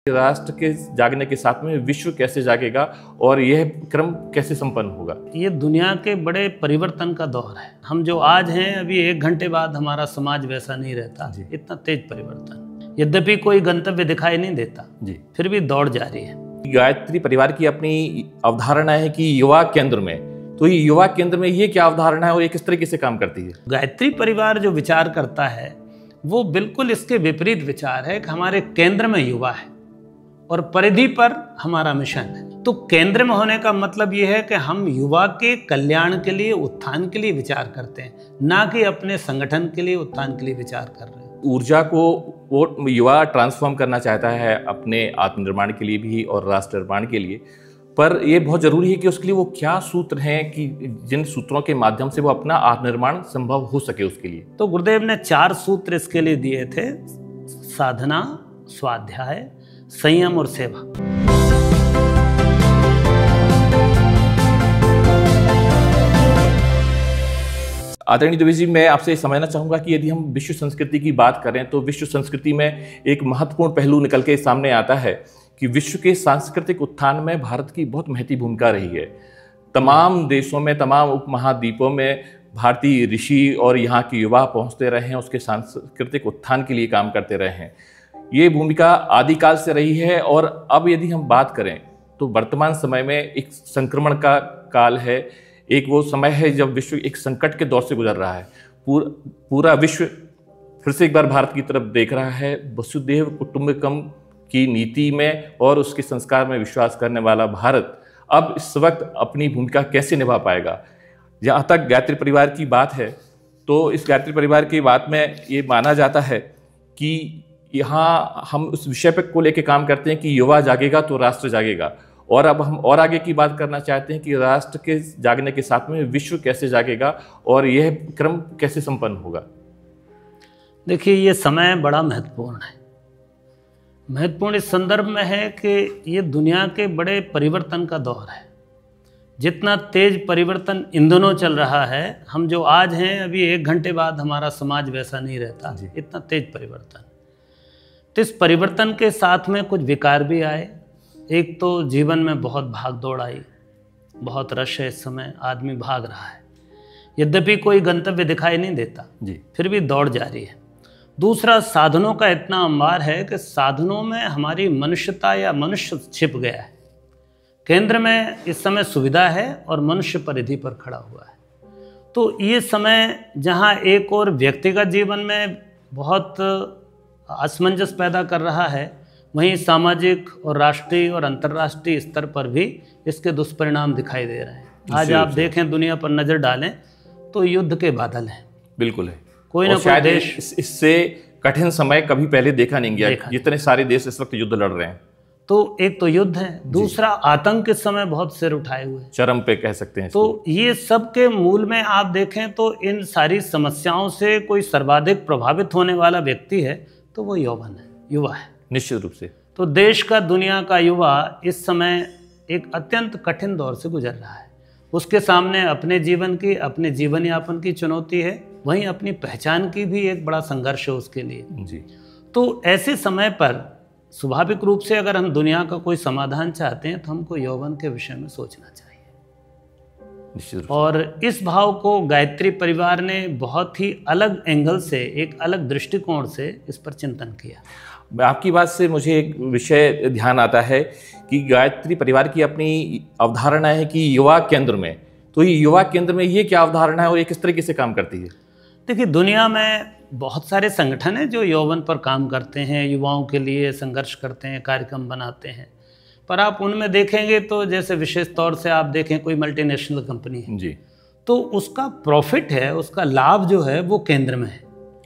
राष्ट्र के जागने के साथ में विश्व कैसे जागेगा और यह क्रम कैसे संपन्न होगा। ये दुनिया के बड़े परिवर्तन का दौर है। हम जो आज हैं, अभी 1 घंटे बाद हमारा समाज वैसा नहीं रहता। इतना तेज परिवर्तन, यद्यपि कोई गंतव्य दिखाई नहीं देता जी, फिर भी दौड़ जारी है। गायत्री परिवार की अपनी अवधारणा है कि युवा केंद्र में, तो ये युवा केंद्र में ये क्या अवधारणा है और ये किस तरीके से काम करती है? गायत्री परिवार जो विचार करता है वो बिल्कुल इसके विपरीत विचार है कि हमारे केंद्र में युवा है और परिधि पर हमारा मिशन है। तो केंद्र में होने का मतलब यह है कि हम युवा के कल्याण के लिए, उत्थान के लिए विचार करते हैं, ना कि अपने संगठन के लिए, उत्थान के लिए विचार कर रहे हैं। ऊर्जा को वो युवा ट्रांसफॉर्म करना चाहता है अपने आत्मनिर्माण के लिए भी और राष्ट्र निर्माण के लिए, पर यह बहुत जरूरी है कि उसके लिए वो क्या सूत्र हैं कि जिन सूत्रों के माध्यम से वो अपना आत्मनिर्माण संभव हो सके उसके लिए। तो गुरुदेव ने 4 सूत्र इसके लिए दिए थे: साधना, स्वाध्याय, संयम और सेवा। आदरणीय द्विवेदी जी, मैं आपसे समझना चाहूंगा कि यदि हम विश्व संस्कृति की बात करें तो विश्व संस्कृति में एक महत्वपूर्ण पहलू निकल के सामने आता है कि विश्व के सांस्कृतिक उत्थान में भारत की बहुत महती भूमिका रही है। तमाम देशों में, तमाम उपमहाद्वीपों में भारतीय ऋषि और यहाँ के युवा पहुँचते रहे हैं, उसके सांस्कृतिक उत्थान के लिए काम करते रहे हैं। ये भूमिका आदिकाल से रही है और अब यदि हम बात करें तो वर्तमान समय में एक संक्रमण का काल है। एक वो समय है जब विश्व एक संकट के दौर से गुजर रहा है। पूरा विश्व फिर से एक बार भारत की तरफ देख रहा है। वसुधैव कुटुंबकम की नीति में और उसके संस्कार में विश्वास करने वाला भारत अब इस वक्त अपनी भूमिका कैसे निभा पाएगा। जहाँ तक गायत्री परिवार की बात है तो इस गायत्री परिवार की बात में ये माना जाता है कि यहाँ हम उस विषय पर को लेकर काम करते हैं कि युवा जागेगा तो राष्ट्र जागेगा, और अब हम और आगे की बात करना चाहते हैं कि राष्ट्र के जागने के साथ में विश्व कैसे जागेगा और यह क्रम कैसे संपन्न होगा। देखिए, ये समय बड़ा महत्वपूर्ण है। महत्वपूर्ण इस संदर्भ में है कि ये दुनिया के बड़े परिवर्तन का दौर है। जितना तेज परिवर्तन इन दिनों चल रहा है, हम जो आज हैं, अभी 1 घंटे बाद हमारा समाज वैसा नहीं रहता। इतना तेज परिवर्तन। तो इस परिवर्तन के साथ में कुछ विकार भी आए। एक तो जीवन में बहुत भाग दौड़ आई, बहुत रश है, इस समय आदमी भाग रहा है, यद्यपि कोई गंतव्य दिखाई नहीं देता जी, फिर भी दौड़ जारी है। दूसरा, साधनों का इतना अंबार है कि साधनों में हमारी मनुष्यता या मनुष्य छिप गया है। केंद्र में इस समय सुविधा है और मनुष्य परिधि पर खड़ा हुआ है। तो ये समय जहाँ एक और व्यक्तिगत जीवन में बहुत असमंजस पैदा कर रहा है, वहीं सामाजिक और राष्ट्रीय और अंतर्राष्ट्रीय स्तर पर भी इसके दुष्परिणाम दिखाई दे रहे हैं। आज आप देखें, दुनिया पर नज़र डालें तो युद्ध के बादल हैं। बिल्कुल है। कोई ना कोई देश, इससे कठिन समय कभी पहले देखा नहीं गया। जितने सारे देश इस वक्त युद्ध लड़ रहे हैं। तो एक तो युद्ध है, दूसरा आतंक इस समय बहुत सिर उठाए हुए, चरम पे कह सकते हैं। तो ये सब के मूल में आप देखें तो इन सारी समस्याओं से कोई सर्वाधिक प्रभावित होने वाला व्यक्ति है तो वो यौवन है, युवा है, निश्चित रूप से। तो देश का, दुनिया का युवा इस समय एक अत्यंत कठिन दौर से गुजर रहा है। उसके सामने अपने जीवन की, अपने जीवन यापन की चुनौती है, वहीं अपनी पहचान की भी एक बड़ा संघर्ष है उसके लिए जी। तो ऐसे समय पर स्वाभाविक रूप से अगर हम दुनिया का कोई समाधान चाहते हैं तो हमको यौवन के विषय में सोचना चाहिए। और इस भाव को गायत्री परिवार ने बहुत ही अलग एंगल से, एक अलग दृष्टिकोण से इस पर चिंतन किया। आपकी बात से मुझे एक विषय ध्यान आता है कि गायत्री परिवार की अपनी अवधारणा है कि युवा केंद्र में, तो ये युवा केंद्र में ये क्या अवधारणा है और ये किस तरीके से काम करती है? देखिए, दुनिया में बहुत सारे संगठन हैं जो यौवन पर काम करते हैं, युवाओं के लिए संघर्ष करते हैं, कार्यक्रम बनाते हैं, पर आप उनमें देखेंगे तो जैसे विशेष तौर से आप देखें कोई मल्टीनेशनल कंपनी है जी, तो उसका प्रॉफिट है, उसका लाभ जो है वो केंद्र में है।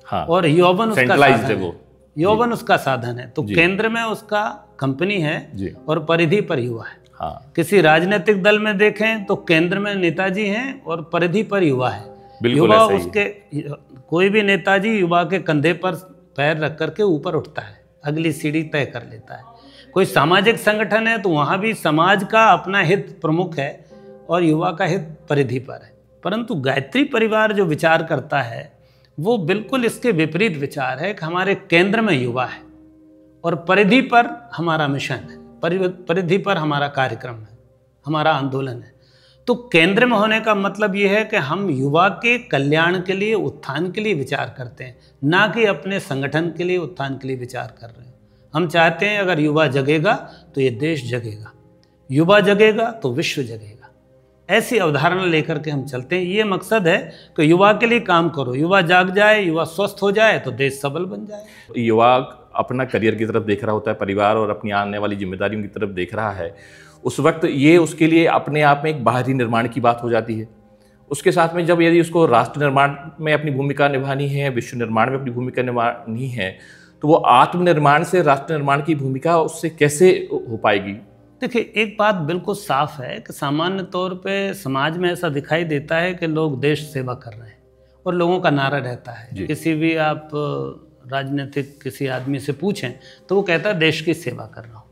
हाँ, और यौवन उसका साधन है। यौवन उसका साधन है। तो केंद्र में उसका कंपनी है जी, और परिधि पर युवा है। हाँ, किसी राजनीतिक दल में देखें तो केंद्र में नेताजी हैं और परिधि पर युवा है। युवा उसके, कोई भी नेताजी युवा के कंधे पर पैर रख करके ऊपर उठता है, अगली सीढ़ी तय कर लेता है। कोई सामाजिक संगठन है तो वहाँ भी समाज का अपना हित प्रमुख है और युवा का हित परिधि पर है। परंतु गायत्री परिवार जो विचार करता है वो बिल्कुल इसके विपरीत विचार है कि हमारे केंद्र में युवा है और परिधि पर हमारा मिशन है, परिधि पर हमारा कार्यक्रम है, हमारा आंदोलन है। तो केंद्र में होने का मतलब ये है कि हम युवा के कल्याण के लिए, उत्थान के लिए विचार करते हैं, ना कि अपने संगठन के लिए, उत्थान के लिए विचार कर रहे हैं। हम चाहते हैं अगर युवा जगेगा तो ये देश जगेगा, युवा जगेगा तो विश्व जगेगा। ऐसी अवधारणा लेकर के हम चलते हैं। ये मकसद है कि युवा के लिए काम करो, युवा जाग जाए, युवा स्वस्थ हो जाए तो देश सबल बन जाए। युवा अपना करियर की तरफ देख रहा होता है, परिवार और अपनी आने वाली जिम्मेदारियों की तरफ देख रहा है, उस वक्त ये उसके लिए अपने आप में एक बाहरी निर्माण की बात हो जाती है। उसके साथ में जब यदि उसको राष्ट्र निर्माण में अपनी भूमिका निभानी है, विश्व निर्माण में अपनी भूमिका निभानी है, तो वो आत्मनिर्माण से राष्ट्र निर्माण की भूमिका उससे कैसे हो पाएगी? देखिए, एक बात बिल्कुल साफ है कि सामान्य तौर पे समाज में ऐसा दिखाई देता है कि लोग देश सेवा कर रहे हैं और लोगों का नारा रहता है। किसी भी आप राजनीतिक किसी आदमी से पूछें तो वो कहता है देश की सेवा कर रहा हूँ।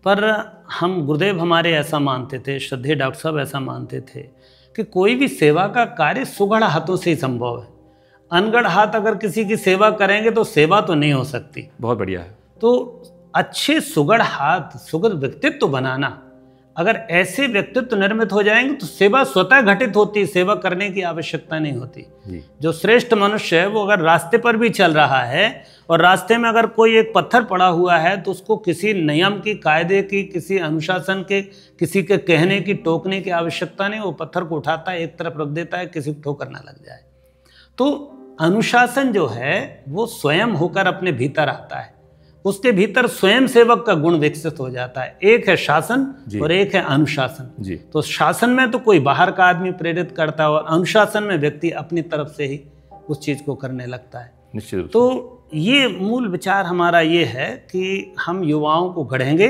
पर हम गुरुदेव हमारे ऐसा मानते थे, श्रद्धेय डॉक्टर साहब ऐसा मानते थे कि कोई भी सेवा का कार्य सुगढ़ हाथों से ही संभव है। अनगढ़ हाथ अगर किसी की सेवा करेंगे तो सेवा तो नहीं हो सकती। बहुत बढ़िया है। तो अच्छे सुगढ़ हाथ, सुगढ़ व्यक्तित्व बनाना, अगर ऐसे व्यक्तित्व निर्मित हो जाएंगे तो सेवा स्वतः घटित होती है, सेवा करने की आवश्यकता नहीं होती। जो श्रेष्ठ मनुष्य है वो अगर रास्ते पर भी चल रहा है और रास्ते में अगर कोई एक पत्थर पड़ा हुआ है तो उसको किसी नियम की, कायदे की, किसी अनुशासन के, किसी के कहने की, टोकने की आवश्यकता नहीं। वो पत्थर को उठाता है, एक तरफ रख देता है, किसी को ठोकर ना लग जाए। तो अनुशासन जो है वो स्वयं होकर अपने भीतर आता है, उसके भीतर स्वयं सेवक का गुण विकसित हो जाता है। एक है शासन और एक है अनुशासन। तो शासन में तो कोई बाहर का आदमी प्रेरित करता है और अनुशासन में व्यक्ति अपनी तरफ से ही उस चीज को करने लगता है। निश्चित। तो ये मूल विचार हमारा ये है कि हम युवाओं को गढ़ेंगे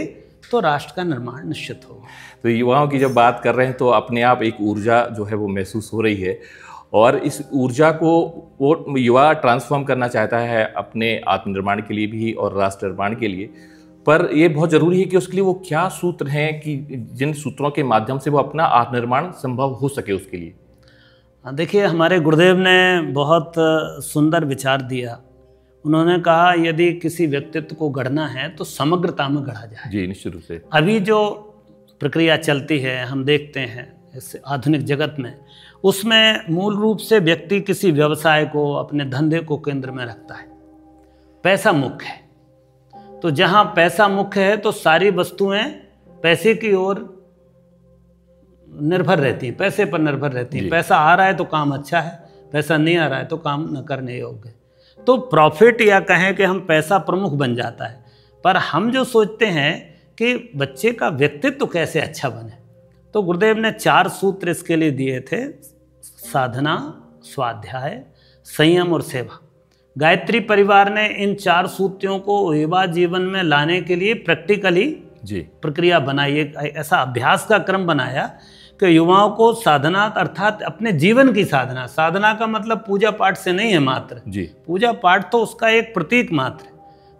तो राष्ट्र का निर्माण निश्चित होगा। तो युवाओं की जब बात कर रहे हैं तो अपने आप एक ऊर्जा जो है वो महसूस हो रही है और इस ऊर्जा को वो युवा ट्रांसफॉर्म करना चाहता है अपने आत्मनिर्माण के लिए भी और राष्ट्र निर्माण के लिए। पर ये बहुत ज़रूरी है कि उसके लिए वो क्या सूत्र हैं कि जिन सूत्रों के माध्यम से वो अपना आत्मनिर्माण संभव हो सके उसके लिए। देखिए, हमारे गुरुदेव ने बहुत सुंदर विचार दिया। उन्होंने कहा यदि किसी व्यक्तित्व को गढ़ना है तो समग्रता में गढ़ा जाए। जी, निश्चित रूप से। अभी जो प्रक्रिया चलती है हम देखते हैं इस आधुनिक जगत में, उसमें मूल रूप से व्यक्ति किसी व्यवसाय को, अपने धंधे को केंद्र में रखता है। पैसा मुख्य है। तो जहां पैसा मुख्य है तो सारी वस्तुएं पैसे की ओर निर्भर रहती हैं, पैसे पर निर्भर रहती हैं। पैसा आ रहा है तो काम अच्छा है, पैसा नहीं आ रहा है तो काम न करने योग्य। तो प्रॉफिट या कहें कि हम पैसा प्रमुख बन जाता है। पर हम जो सोचते हैं कि बच्चे का व्यक्तित्व कैसे अच्छा बने, तो गुरुदेव ने 4 सूत्र इसके लिए दिए थे: साधना, स्वाध्याय, संयम और सेवा। गायत्री परिवार ने इन 4 सूत्रों को युवा जीवन में लाने के लिए प्रैक्टिकली प्रक्रिया बनाई, एक ऐसा अभ्यास का क्रम बनाया कि युवाओं को साधना अर्थात अपने जीवन की साधना, साधना का मतलब पूजा पाठ से नहीं है मात्र, पूजा पाठ तो उसका एक प्रतीक मात्र है,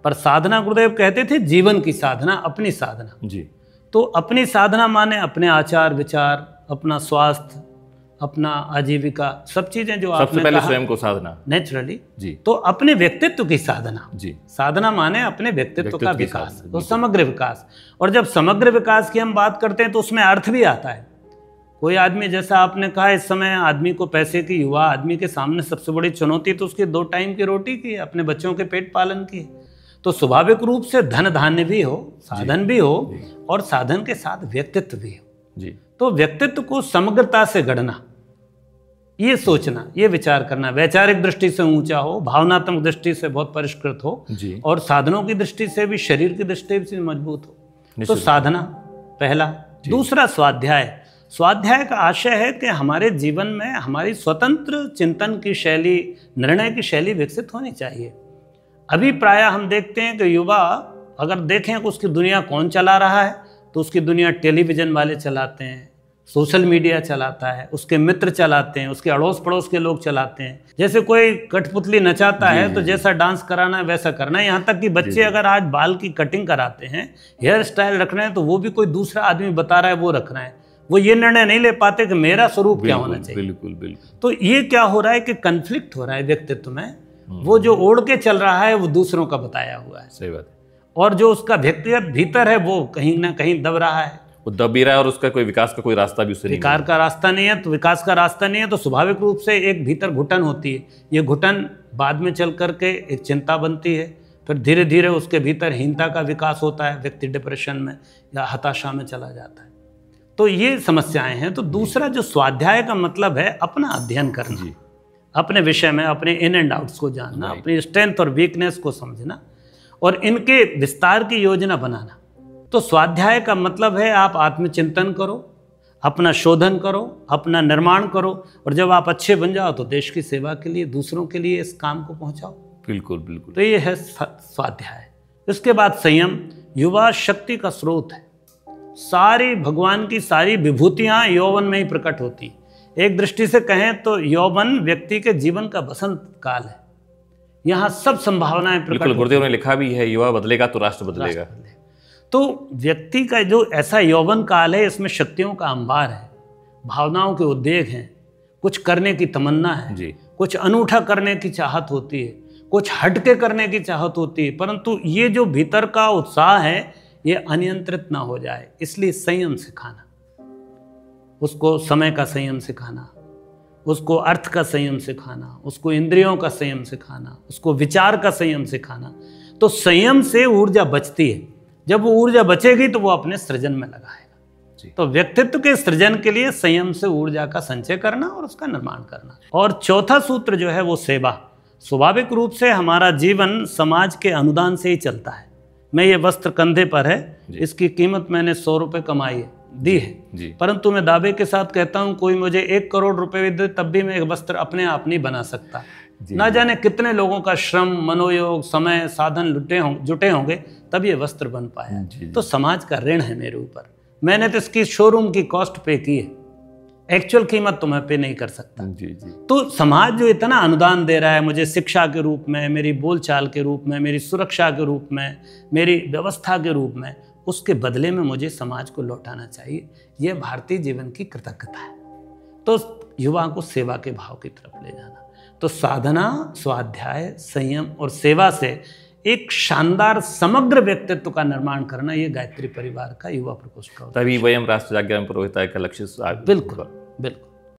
पर साधना गुरुदेव कहते थे जीवन की साधना, अपनी साधना। तो अपनी साधना माने अपने आचार विचार, अपना स्वास्थ्य, अपना आजीविका, सब चीजें जो आपने सबसे पहले स्वयं को साधना नेचुरली जी। तो अपने व्यक्तित्व की साधना जी, साधना माने अपने व्यक्तित्व का विकास, तो समग्र विकास। और जब समग्र विकास की हम बात करते हैं तो उसमें अर्थ भी आता है। कोई आदमी, जैसा आपने कहा, इस समय आदमी को पैसे की, युवा आदमी के सामने सबसे बड़ी चुनौती तो उसकी 2 टाइम की रोटी की, अपने बच्चों के पेट पालन की। तो स्वाभाविक रूप से धन धान्य भी हो, साधन भी हो और साधन के साथ व्यक्तित्व भी हो। तो व्यक्तित्व को समग्रता से गढ़ना, ये सोचना, ये विचार करना, वैचारिक दृष्टि से ऊंचा हो, भावनात्मक दृष्टि से बहुत परिष्कृत हो और साधनों की दृष्टि से भी, शरीर की दृष्टि से मजबूत हो। तो साधना पहला। दूसरा स्वाध्याय। स्वाध्याय का आशय है कि हमारे जीवन में हमारी स्वतंत्र चिंतन की शैली, निर्णय की शैली विकसित होनी चाहिए। अभी प्रायः हम देखते हैं कि युवा अगर देखें कि उसकी दुनिया कौन चला रहा है, तो उसकी दुनिया टेलीविज़न वाले चलाते हैं, सोशल मीडिया चलाता है, उसके मित्र चलाते हैं, उसके अड़ोस पड़ोस के लोग चलाते हैं। जैसे कोई कठपुतली नचाता है तो जैसा डांस कराना है वैसा करना है। यहाँ तक कि बच्चे अगर आज बाल की कटिंग कराते हैं, हेयर स्टाइल रख रहे हैं, तो वो भी कोई दूसरा आदमी बता रहा है वो रख रहे हैं। वो ये निर्णय नहीं ले पाते कि मेरा स्वरूप क्या होना चाहिए। बिल्कुल बिल्कुल। तो ये क्या हो रहा है कि कन्फ्लिक्ट हो रहा है व्यक्तित्व में। वो जो ओढ़ के चल रहा है वो दूसरों का बताया हुआ है। सही बात है। और जो उसका व्यक्तिगत भीतर है वो कहीं ना कहीं दब रहा है, वो दब भी रहा है और उसका कोई विकास का कोई रास्ता भी उससे नहीं विकार का रास्ता नहीं है। तो विकास का रास्ता नहीं है तो स्वाभाविक रूप से एक भीतर घुटन होती है। ये घुटन बाद में चल करके एक चिंता बनती है, फिर धीरे धीरे उसके भीतर हीनता का विकास होता है, व्यक्ति डिप्रेशन में या हताशा में चला जाता है। तो ये समस्याएं हैं। तो दूसरा जो स्वाध्याय का मतलब है अपना अध्ययन करना, अपने विषय में अपने इन एंड आउट्स को जानना, अपनी स्ट्रेंथ और वीकनेस को समझना और इनके विस्तार की योजना बनाना। तो स्वाध्याय का मतलब है आप आत्मचिंतन करो, अपना शोधन करो, अपना निर्माण करो, और जब आप अच्छे बन जाओ तो देश की सेवा के लिए, दूसरों के लिए इस काम को पहुंचाओ। बिल्कुल बिल्कुल। तो ये है स्वाध्याय। इसके बाद संयम युवा शक्ति का स्रोत है। सारी भगवान की सारी विभूतियां यौवन में ही प्रकट होती। एक दृष्टि से कहें तो यौवन व्यक्ति के जीवन का बसंत काल है। यहाँ सब संभावनाएं प्रकट। गुरुदेव ने लिखा भी है, युवा बदलेगा तो राष्ट्र बदलेगा। तो व्यक्ति का जो ऐसा यौवन काल है, इसमें शक्तियों का अंबार है, भावनाओं के उद्वेग हैं, कुछ करने की तमन्ना है, कुछ अनूठा करने की चाहत होती है, कुछ हटके करने की चाहत होती है, परंतु ये जो भीतर का उत्साह है ये अनियंत्रित ना हो जाए, इसलिए संयम सिखाना, उसको समय का संयम सिखाना, उसको अर्थ का संयम सिखाना, उसको इंद्रियों का संयम सिखाना, उसको विचार का संयम सिखाना। तो संयम से ऊर्जा बचती है। जब वो ऊर्जा बचेगी तो वो अपने सृजन में लगाएगा। तो व्यक्तित्व के सृजन के लिए संयम से ऊर्जा का संचय करना और उसका निर्माण करना। और चौथा सूत्र जो है वो सेवा। स्वाभाविक रूप से हमारा जीवन समाज के अनुदान से ही चलता है। मैं ये वस्त्र कंधे पर है, इसकी कीमत मैंने 100 रुपये कमाई है, दी है, परंतु मैं दावे के साथ कहता हूँ कोई मुझे 1 करोड़ रुपए दे तब भी मैं एक वस्त्र अपने आप नहीं बना सकता। ना जाने कितने लोगों का श्रम, मनोयोग, समय, साधन जुटे होंगे तब ये वस्त्र बन पाया। तो समाज का ऋण है मेरे ऊपर। मैंने तो इसकी शोरूम की कॉस्ट पे की है, एक्चुअल कीमत तो मैं पे नहीं कर सकता। तो समाज जो इतना अनुदान दे रहा है मुझे, शिक्षा के रूप में, मेरी बोलचाल के रूप में, मेरी सुरक्षा के रूप में, मेरी व्यवस्था के रूप में, उसके बदले में मुझे समाज को लौटाना चाहिए। यह भारतीय जीवन की कृतज्ञता है। तो युवा को सेवा के भाव की तरफ ले जाना। तो साधना, स्वाध्याय, संयम और सेवा से एक शानदार समग्र व्यक्तित्व का निर्माण करना, ये गायत्री परिवार का युवा प्रकोष्ठ का तभी वयम राष्ट्र जागरण पुरोहिताय का लक्ष्य। बिल्कुल बिल्कुल।